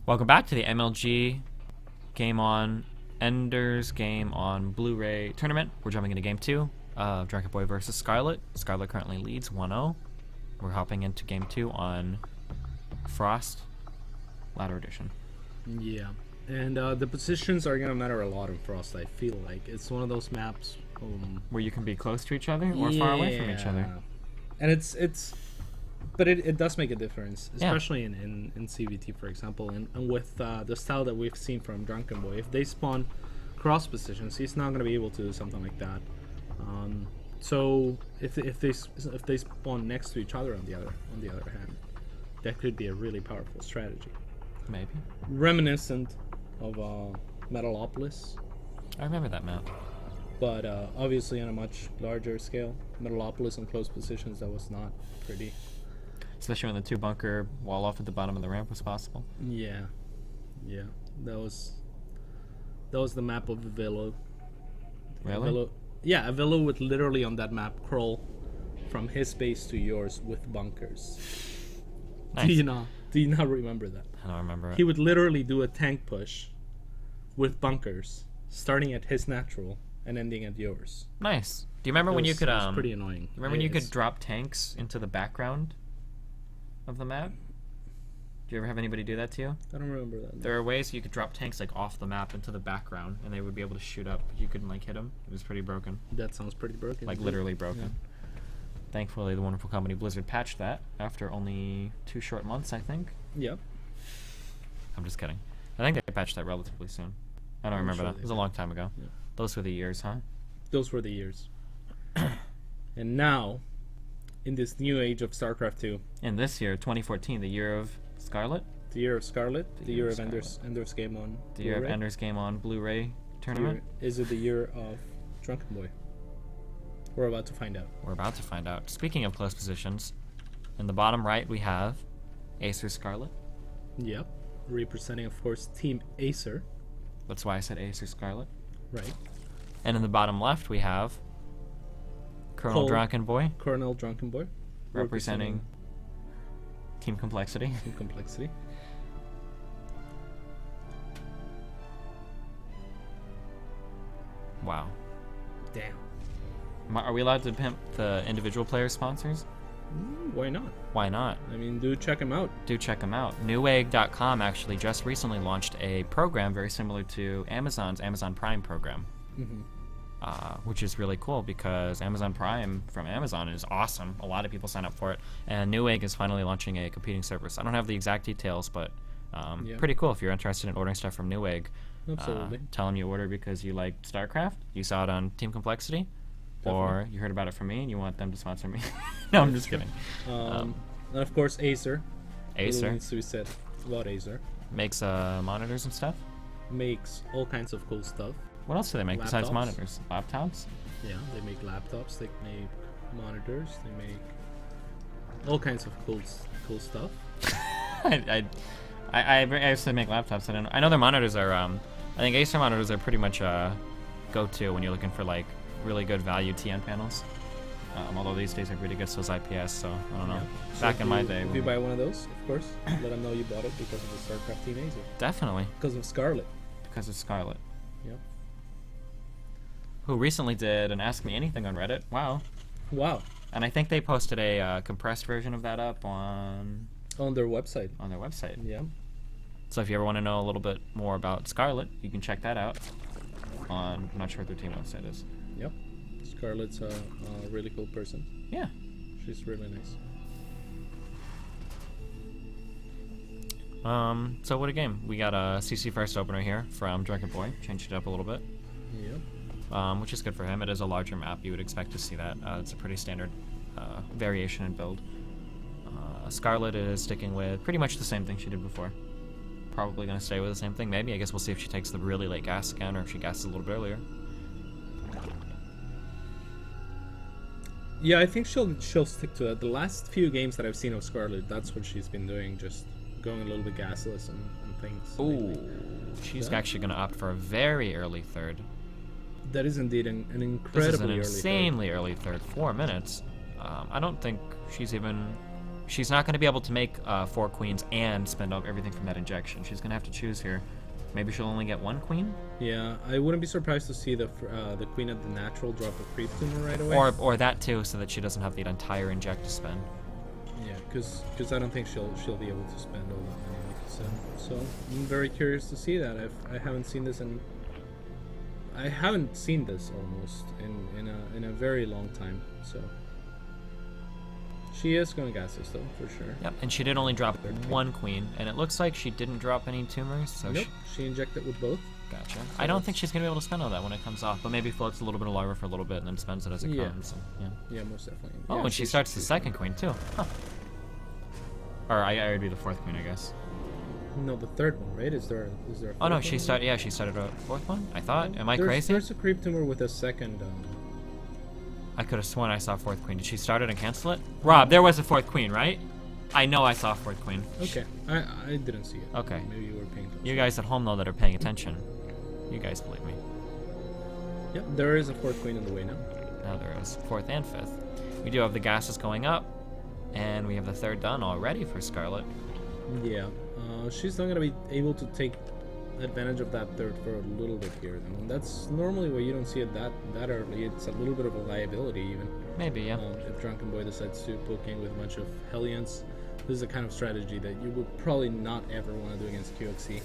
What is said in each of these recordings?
Welcome back to the MLG Game On Enders Game on Bluray tournament. We're jumping into game 2 of Drunkenboi versus Scarlett. Scarlett currently leads 1-0. We're hopping into game 2 on Frost Ladder Edition. Yeah, and the positions are gonna matter a lot in Frost. I feel like it's one of those maps Where you can be close to each other or far away from each other. and but it does make a difference, especially in CVT, for example, and with the style that we've seen from Drunkenboi. If they spawn cross positions, he's not gonna be able to do something like that. So if they spawn next to each other, on the other hand, that could be a really powerful strategy. Maybe. Reminiscent of Metalopolis, I remember that map. but obviously on a much larger scale. Metalopolis in close positions, that was not pretty. Especially when the 2-bunker wall off at the bottom of the ramp was possible. Yeah, that was the map of Avillo. Really? Avillo, yeah, Avillo would literally on that map crawl from his base to yours with bunkers. Nice. Do you not remember that? I don't remember it. He would literally do a tank push with bunkers, starting at his natural and ending at yours. Nice. Do you remember when you could It was pretty annoying. remember when you could drop tanks into the background of the map? Do you ever have anybody do that to you? I don't remember that. There are ways you could drop tanks like off the map into the background, and they would be able to shoot up. You couldn't like hit them. It was pretty broken, That sounds pretty broken. like literally broken. Thankfully, the wonderful company Blizzard patched that after only 2 short months, I think. Yep. I'm just kidding. I think they patched that relatively soon. I don't remember sure that. they It was a did. long time ago. Yeah. Those were the years, huh? Those were the years. And now, in this new age of StarCraft 2, And this year, 2014, the year of Scarlett, the year of Scarlet, the year of Scarlet. Ender's Game on the year of Blu-ray, Ender's Game on Blu-ray tournament. is it the year of Drunkenboi? We're about to find out. We're about to find out. Speaking of close positions, in the bottom right we have Acer Scarlett. Yep. Representing, of course, Team Acer. That's why I said Acer Scarlett. Right. And in the bottom left we have Colonel Drunkenboi, Colonel Drunkenboi. representing Team Complexity. Team Complexity. Wow. Damn. Are we allowed to pimp the individual player sponsors? Why not? Why not? I mean, do check him out. Do check them out. Newegg.com actually just recently launched a program very similar to Amazon's Amazon Prime program, which is really cool because Amazon Prime from Amazon is awesome. A lot of people sign up for it, and Newegg is finally launching a competing service. I don't have the exact details, but pretty cool if you're interested in ordering stuff from Newegg. Absolutely. Tell them you ordered because you like StarCraft, you saw it on Team Complexity, or you heard about it from me and you want them to sponsor me. No, I'm just kidding. And of course, Acer. Acer Little needs to be said about Acer. makes monitors and stuff. Makes all kinds of cool stuff. What else do they make besides Laptops. monitors? Laptops? Yeah, they make laptops. They make monitors. They make all kinds of cool stuff. I used to make laptops. I know their monitors are. I think Acer monitors are pretty much go-to when you're looking for like really good value TN panels. Although these days everybody gets those IPS, so I don't know. Yeah. So Back if in my you- day, if you buy one of those, of course, let them know you bought it because of the StarCraft Team Acer. definitely Because of Scarlet. because of Scarlett, Yep. who recently did an Ask Me Anything on Reddit. Wow. Wow. And I think they posted a compressed version of that up on On their website. their website. Yeah. So if you ever want to know a little bit more about Scarlett, you can check that out on, I'm not sure what their team website is. Yep. Scarlett's a really cool person. Yeah. She's really nice. So what a game. We got a CC first opener here from Drunkenboi. Changed it up a little bit, Yep. which is good for him. It is a larger map. You would expect to see that. It's a pretty standard variation in build. Scarlett is sticking with pretty much the same thing she did before. Probably going to stay with the same thing, maybe. I guess we'll see if she takes the really late gas again or if she gasses a little bit earlier. Yeah, I think she'll stick to that. The last few games that I've seen of Scarlet, that's what she's been doing, just going a little bit gasless and things. lately. Ooh, she's Yeah. actually going to opt for a very early third. That is indeed an This is incredibly an early. insanely early third. 4 minutes. I don't think she's even she's not going to be able to make 4 queens and spend everything from that injection. She's going to have to choose here. Maybe she'll only get 1 queen? Yeah, I wouldn't be surprised to see the queen at the natural drop a creep tumor right away. Or that too, so that she doesn't have the entire inject to spend. Yeah, because I don't think she'll be able to spend all that money like you said. So I'm very curious to see that. I haven't seen this almost in a very long time. So she is going to gas this though for sure. Yep, and she did only drop 1 queen, and it looks like she didn't drop any tumors. So nope, she injected with both. Gotcha. I don't think she's going to be able to spend all that when it comes off, but maybe floats a little bit of larva for a little bit and then spends it as it comes. And, yeah, most definitely. Oh, Yeah, and she starts the 2nd queen too. Huh. Or I would be the 4th queen, I guess. No, the 3rd one, right? Is there a Oh no, fourth she one? started. Yeah, she started a 4th one. I thought. Am I crazy? There's a creep tumor with a second. I could have sworn I saw 4th queen. Did she start it and cancel it? Rob, there was a 4th queen, right? I know I saw 4th queen. Okay, I didn't see it. Okay. Maybe you were paying attention. You guys at home though that are paying attention, you guys believe me. Yep, there is a 4th queen in the way now. Now there is 4th and 5th. We do have the gases going up, and we have the 3rd done already for Scarlett. Yeah, she's not gonna be able to take advantage of that 3rd for a little bit here though. And that's normally where you don't see it that early. It's a little bit of a liability even. Maybe, yeah. If Drunkenboi decides to poke in with a bunch of Hellions, this is the kind of strategy that you would probably not ever want to do against QXC.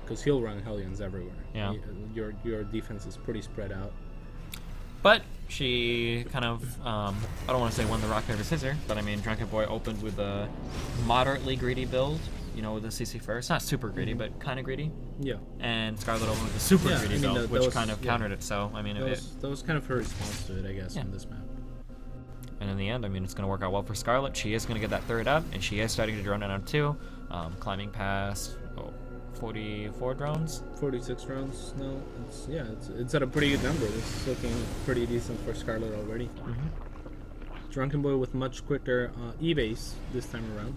Because he'll run Hellions everywhere. Yeah. Your defense is pretty spread out. But she kind of, I don't want to say won the rock, paper, scissors, but I mean, Drunkenboi opened with a moderately greedy build, you know, with the CC first. Not super greedy, but kind of greedy. Yeah. And Scarlett opened with a super greedy build, which kind of countered it. So, I mean, that was kind of her response to it, I guess, on this map. And in the end, I mean, it's going to work out well for Scarlett. She is going to get that 3rd up, and she is starting to drone down on 2, climbing past 44 drones. 46 rounds. No, it's at a pretty good number. This is looking pretty decent for Scarlett already. Drunkenboi with much quicker E-base this time around.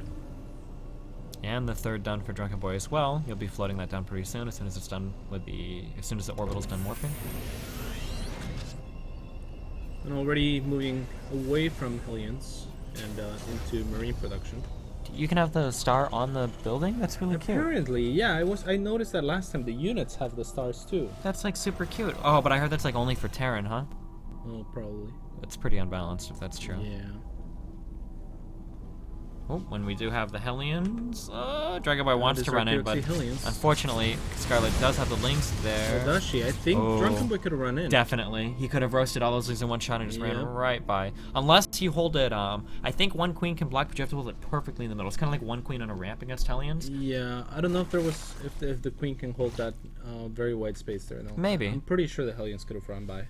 And the 3rd done for Drunkenboi as well. You'll be floating that down pretty soon, as soon as it's done as soon as the orbital's done morphing. And already moving away from Hellions and into marine production. You can have the star on the building? That's really cute. Apparently, yeah. I noticed that last time. The units have the stars too. That's like super cute. Oh, but I heard that's like only for Terran, huh? Oh, probably. It's pretty unbalanced if that's true. Yeah. Oh, when we do have the Hellions, Drunkenboi wants to run in, but Hellions. Unfortunately, Scarlett does have the links there. Oh, does she? I think Drunkenboi could have run in. Definitely. He could have roasted all those links in one shot and just ran right by. Unless you hold it, I think 1 queen can block, but you have to hold it perfectly in the middle. It's kind of like 1 queen on a ramp against Hellions. Yeah, I don't know if if the queen can hold that very wide space there. No. Maybe. I'm pretty sure the Hellions could have run by.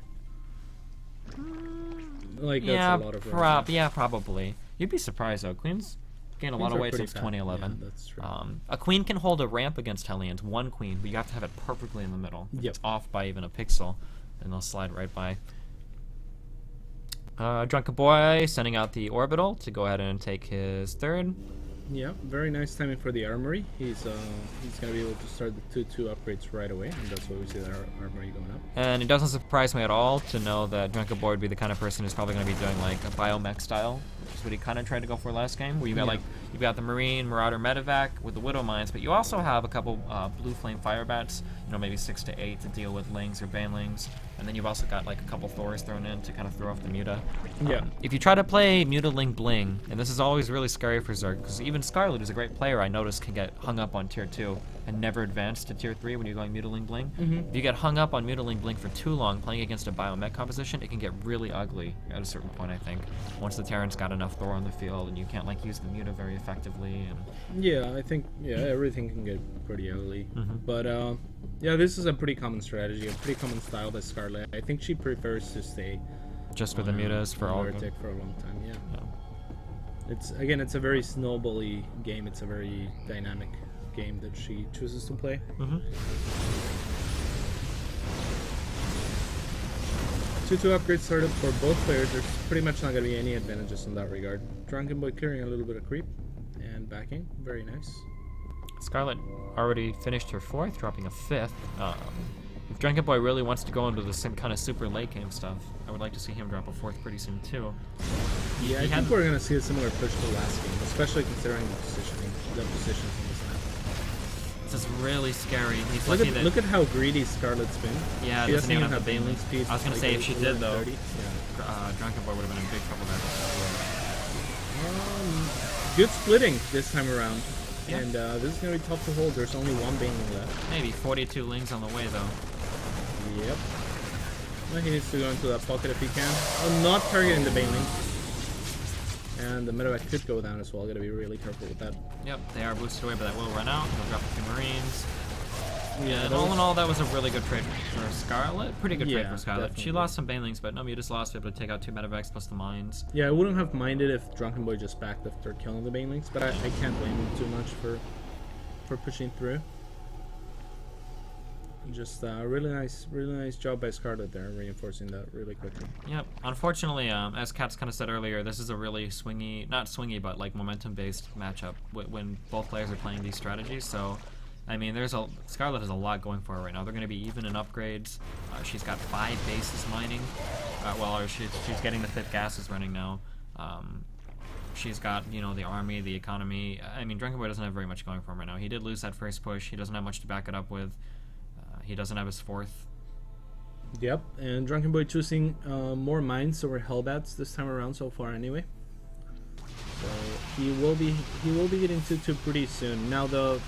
Like, yeah, that's a lot of yeah, probably. You'd be surprised though. Queens gain a lot of weight since 2011. Yeah, that's true. A queen can hold a ramp against Hellions, 1 queen, but you have to have it perfectly in the middle. If Yep. it's off by even a pixel, and they'll slide right by. Drunkenboi sending out the orbital to go ahead and take his 3rd. Yeah, very nice timing for the armory. He's gonna be able to start the 2/2 upgrades right away, and that's why we see that armory going up. And it doesn't surprise me at all to know that Drunkenboi would be the kind of person who's probably going to be doing like a biomech style, which is what he kind of tried to go for last game, where you got you've got the Marine Marauder Medevac with the Widow Mines, but you also have a couple Blue Flame Firebats, you know, maybe 6 to 8 to deal with Lings or Banelings, and then you've also got like a couple Thors thrown in to kind of throw off the Muta. If you try to play Muta Ling Bling, and this is always really scary for Zerg, because even Scarlett, who's a great player, I noticed can get hung up on tier 2 and never advance to tier 3 when you're going Muta Ling Bling. If you get hung up on Muta Ling Bling for too long playing against a biomech composition, it can get really ugly at a certain point, I think. Once the Terran's got enough Thor on the field and you can't like use the Muta very effectively. And yeah, I think everything can get pretty ugly. But yeah, this is a pretty common strategy, a pretty common style by Scarlett. I think she prefers to stay just with the Mutas for all of them. For a long time. Yeah. It's a very snowbally game. It's a very dynamic game that she chooses to play. 2/2 upgrades started for both players. There's pretty much not going to be any advantages in that regard. Drunkenboi clearing a little bit of creep and backing. Very nice. Scarlett already finished her 4th, dropping a 5th. If Drunkenboi really wants to go into the same kind of super late game stuff, I would like to see him drop a 4th pretty soon too. Yeah, I think we're gonna see a similar push to last game, especially considering the positions in this map. This is really scary. He's Look at how greedy Scarlett's been. Yeah, she doesn't even have Baneling speed. I was gonna say if she did though, yeah. Drunkenboi would have been in big trouble there. Good splitting this time around. Yeah. And this is going to be tough to hold. There's only one Baneling left. Maybe 42 Lings on the way, though. Yep. Well, he needs to go into that pocket if he can. Oh, not targeting the Baneling. And the medevac could go down as well. Got to be really careful with that. Yep, they are boosted away, but that will run out. They'll drop a few Marines. Yeah, and all in all, that was a really good trade for Scarlett. Pretty good trade for Scarlett. Definitely. She lost some Banelings, but no Mutas lost, able to take out 2 medevacs plus the mines. Yeah, I wouldn't have minded if Drunkenboi just backed after killing the Banelings, but I can't blame him too much for pushing through. Just really nice job by Scarlett there, reinforcing that really quickly. Yep. Unfortunately, as Katz kind of said earlier, this is a really swingy, not swingy, but like momentum-based matchup when both players are playing these strategies. So, I mean, Scarlett has a lot going for her right now. They're going to be even in upgrades. She's got 5 bases mining. She's getting the 5th gases running now. She's got, the army, the economy. I mean, Drunkenboi doesn't have very much going for him right now. He did lose that first push. He doesn't have much to back it up with. He doesn't have his 4th. Yep, and Drunkenboi choosing more mines over Hellbats this time around so far anyway. So he will be getting to pretty soon. Now the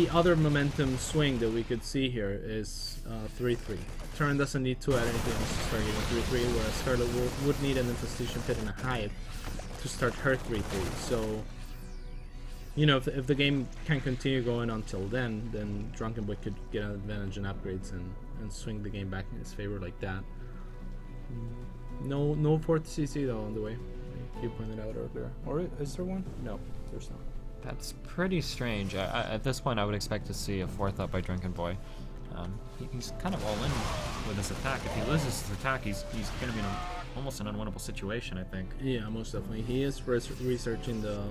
other momentum swing that we could see here is 3-3. Terran doesn't need to add anything else to start getting 3-3, whereas Scarlett would need an infestation pit and a hive to start her 3-3. So, if the game can continue going until then Drunkenboi could get an advantage in upgrades and swing the game back in his favor like that. No 4th CC though on the way. You pointed out earlier. Or is there one? No, there's not. That's pretty strange. At this point, I would expect to see a 4th up by Drunkenboi. He's kind of all in with this attack. If he loses his attack, he's going to be in almost an unwinnable situation, I think. Yeah, most definitely. He is researching the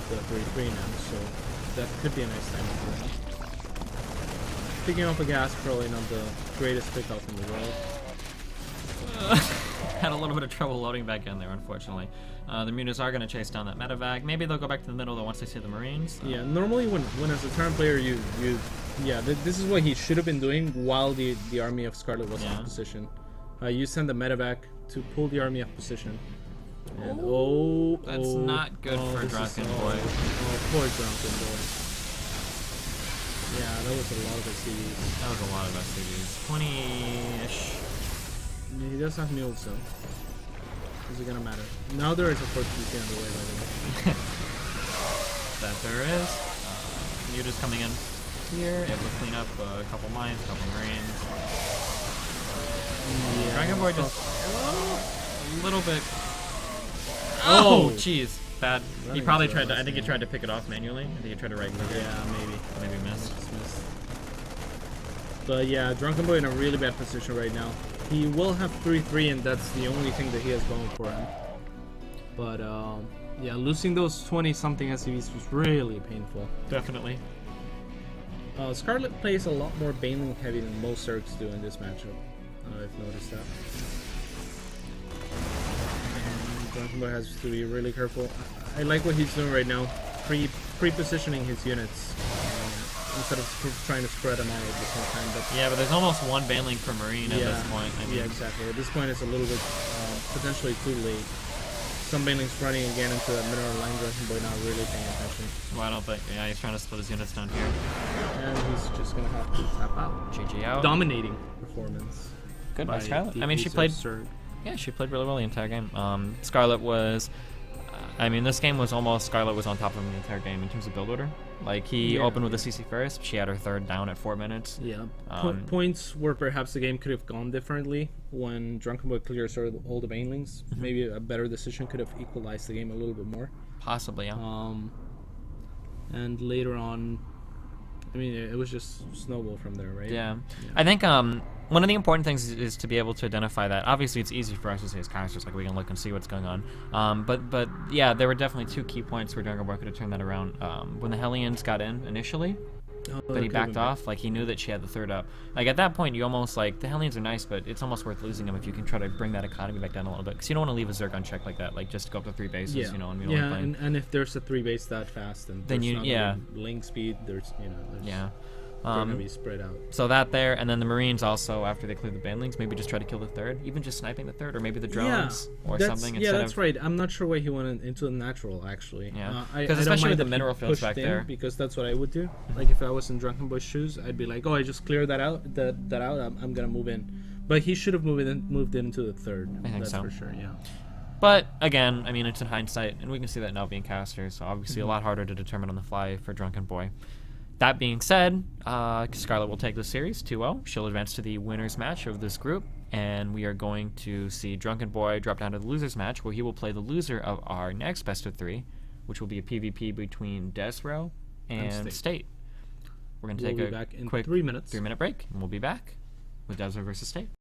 3-3 now, so that could be a nice time for him. Picking off a gas, probably not the greatest pickoff in the world. Had a little bit of trouble loading back in there, unfortunately. The Mutas are going to chase down that medevac. Maybe they'll go back to the middle though once they see the Marines. Yeah, normally when as a Terran player this is what he should have been doing while the army of Scarlett was in position. You send the medevac to pull the army off position. And that's not good for Drunkenboi. Poor Drunkenboi. Yeah, that was a lot of SCVs. That was a lot of SCVs. 20-ish. He does have mules though. Is it gonna matter? Now there is a 4th CC on the way, by the way. That there is. Muta's coming in here, able to clean up a couple mines, a couple Marines. Yeah, Drunkenboi just a little bit. Oh, jeez. Bad. He probably tried to. I think he tried to pick it off manually. I think he tried to right click it. Yeah, maybe. Maybe missed. But yeah, Drunkenboi in a really bad position right now. He will have 3-3, and that's the only thing that he has going for him. But yeah, losing those 20-something SCVs was really painful. Definitely. Scarlett plays a lot more Baneling heavy than most Zergs do in this matchup. I've noticed that. Drunkenboi has to be really careful. I like what he's doing right now, pre-positioning his units instead of trying to spread them out at the same time. But yeah, but there's almost one Baneling per Marine at this point. I mean, yeah, exactly. At this point, it's a little bit potentially too late. Some Banelings running again into that mineral line, Drunkenboi not really paying attention. Well, I don't think. Yeah, he's trying to split his units down here. And he's just gonna have to tap out. GG out. Dominating performance. Good by Scarlett. I mean, she played. Yeah, she played really well the entire game. Scarlett was. I mean, this game was almost Scarlett was on top of him the entire game in terms of build order. Like, he opened with a CC first. She had her 3rd down at 4 minutes. Yeah. Points where perhaps the game could have gone differently when Drunkenboi clears all the Banelings. Maybe a better decision could have equalized the game a little bit more. Possibly, yeah. And later on, I mean, it was just snowball from there, right? Yeah. I think one of the important things is to be able to identify that. Obviously, it's easy for us to say as casters, like we can look and see what's going on. But yeah, there were definitely 2 key points where Drunkenboi could have turned that around. When the Hellions got in initially, but he backed off. Like, he knew that she had the third up. Like, at that point, you almost, like, the Hellions are nice, but it's almost worth losing them if you can try to bring that economy back down a little bit. Because you don't want to leave a Zerg unchecked like that. Like, just go up to 3 bases, Yeah. you know, and we don't play. And if there's a 3 base that fast, then you, not link speed, there's yeah. they're going to be spread out. So that there, and then the Marines also, after they clear the banlings, maybe just try to kill the third, even just sniping the third, or maybe the drones or something. Yeah, that's right. I'm not sure why he went into the natural, actually. Yeah, because especially with the mineral fields back there. Because that's what I would do. Like, if I was in Drunkenboi's shoes, I'd be like, oh, I just cleared that out. I'm going to move in. But he should have moved into the third. I think so. That's for sure, yeah. But, again, I mean, it's in hindsight, and we can see that now being casters, so obviously a lot harder to determine on the fly for Drunkenboi. That being said, Scarlett will take the series 2-0. She'll advance to the winners match of this group, and we are going to see Drunkenboi drop down to the losers match, where he will play the loser of our next best of 3, which will be a PvP between Desro and State. We're going to take a back in quick 3 minutes. 3-minute break, and we'll be back with Desro versus State.